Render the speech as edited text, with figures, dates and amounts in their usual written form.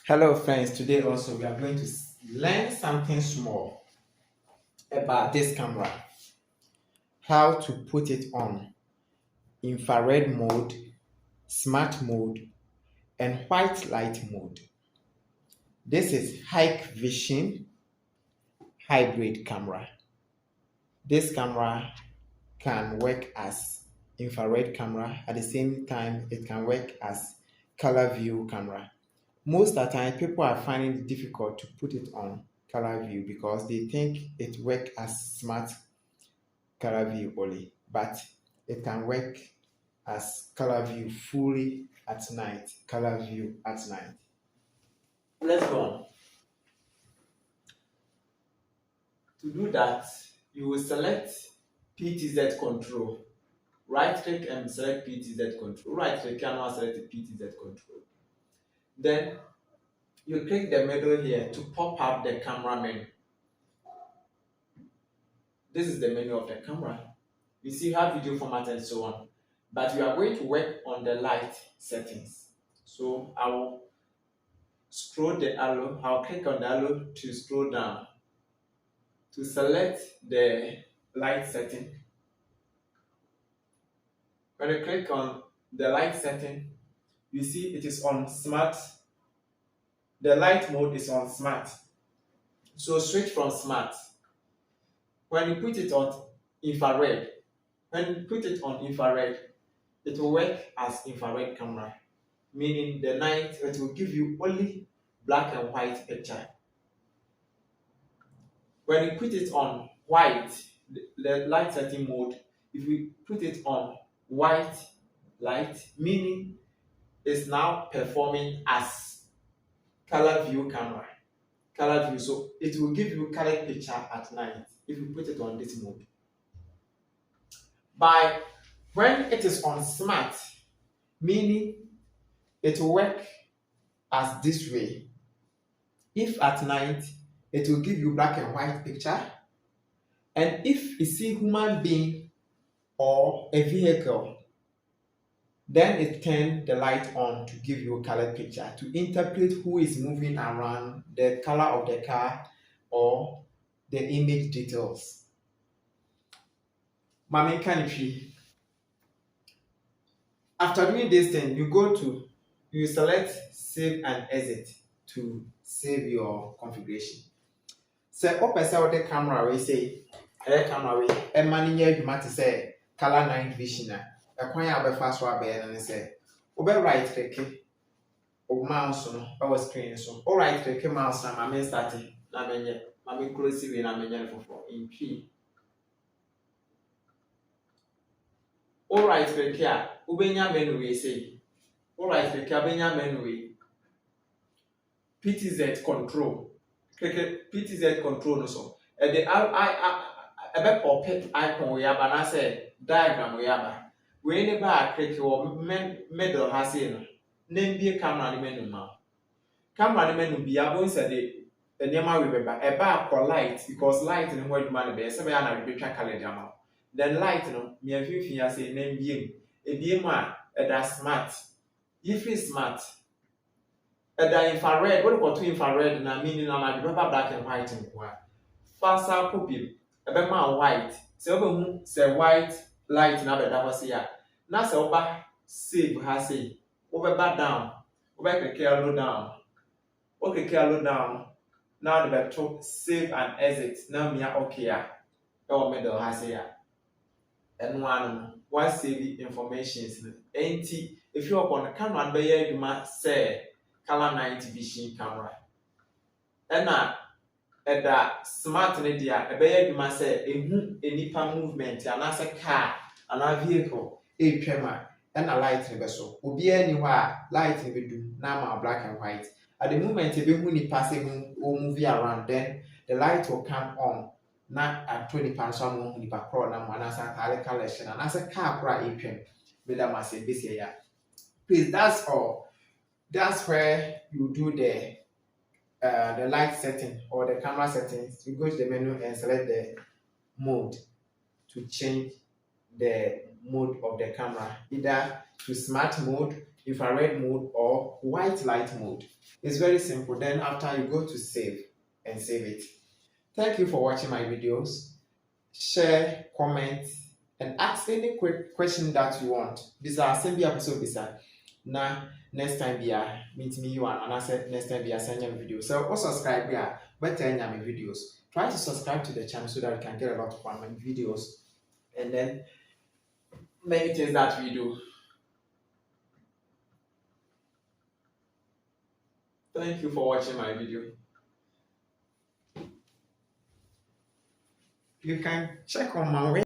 Hello friends, today also we are going to learn something small about this camera. How to put it on infrared mode, smart mode, and white light mode. This is hikvision hybrid camera. This camera can work as infrared camera. At the same time, it can work as colourvu camera. Most of the time, people are finding it difficult to put it on colourvu because they think it works as smart colourvu only, but it can work as colourvu fully at night. Colourvu at night. Let's go on. To do that, you will select PTZ control. Right click and select PTZ control. Right click and now select the PTZ control. Then you click the middle here to pop up the camera menu. This is the menu of the camera. You see, you have video format and so on. But we are going to work on the light settings. So I will scroll the arrow. I'll click on the arrow to scroll down to select the light setting. When you click on the light setting, you see it is on smart. The light mode is on smart. So switch from smart. When you put it on infrared, it will work as infrared camera, meaning the night it will give you only black and white picture. When you put it on white, the light setting mode, if we put it on white light, meaning it's now performing as colourvu camera. Colourvu, so it will give you color picture at night if you put it on this mode. By when it is on smart, meaning it will work as this way. If at night, it will give you black and white picture. And if you see human being or a vehicle, then it turns the light on to give you a color picture, to interpret who is moving around, the color of the car, or the image details. Mami Kanifi. After doing this thing, you select save and exit to save your configuration. So open the camera we say camera we manage you say color night vision. A coin out fast one bear and say over right click or mouse on our screen so all right click mouse and my main starting na menye my main close na menye for in P. All right click here ubenya menu we say all right click ubenya menu we PTZ control click PTZ control no so the I pop icon we aba na say diagram we aba we ne ba click or middle has in name be camera ni menu ma camera ni menu be abo say the nema we remember e ba for light because light ni word man be say ya na be twa color jama then light no me afifi ya say name be e be ma e da smart if is smart e da infrared what go to infrared na meaning na the paper black and white nko faster copy e be ma white say obehu say white light na be da ho say ya na say oba save ha say over down over click low down okay low down now the back save and exit now me okay or middle ha say ya and one save informations enti if you upon the camera be ya aduma say color night vision camera and that smart ne dia e be ya aduma say ehu enipa movement anase car ana vehicle e twema and a light in so obi any light in do now black and white at the moment if you passing or movie around then the light will come on not at 20 pounds some the back na manasa collection and as a car cry in with a massive this year. Please, that's all. That's where you do the light setting or the camera settings. You go to the menu and select the mode to change the mode of the camera, either to smart mode infrared mode or white light mode. It's very simple. Then after you go to save and save it. Thank you for watching my videos. Share, comment, and ask any quick question that you want. These are same episode bisa. Na next time meet me you and I said next time send you video. So also subscribe but tell me videos. Try to subscribe to the channel so that you can get a lot of fun videos. And then many things that we do. Thank you for watching my video. You can check on my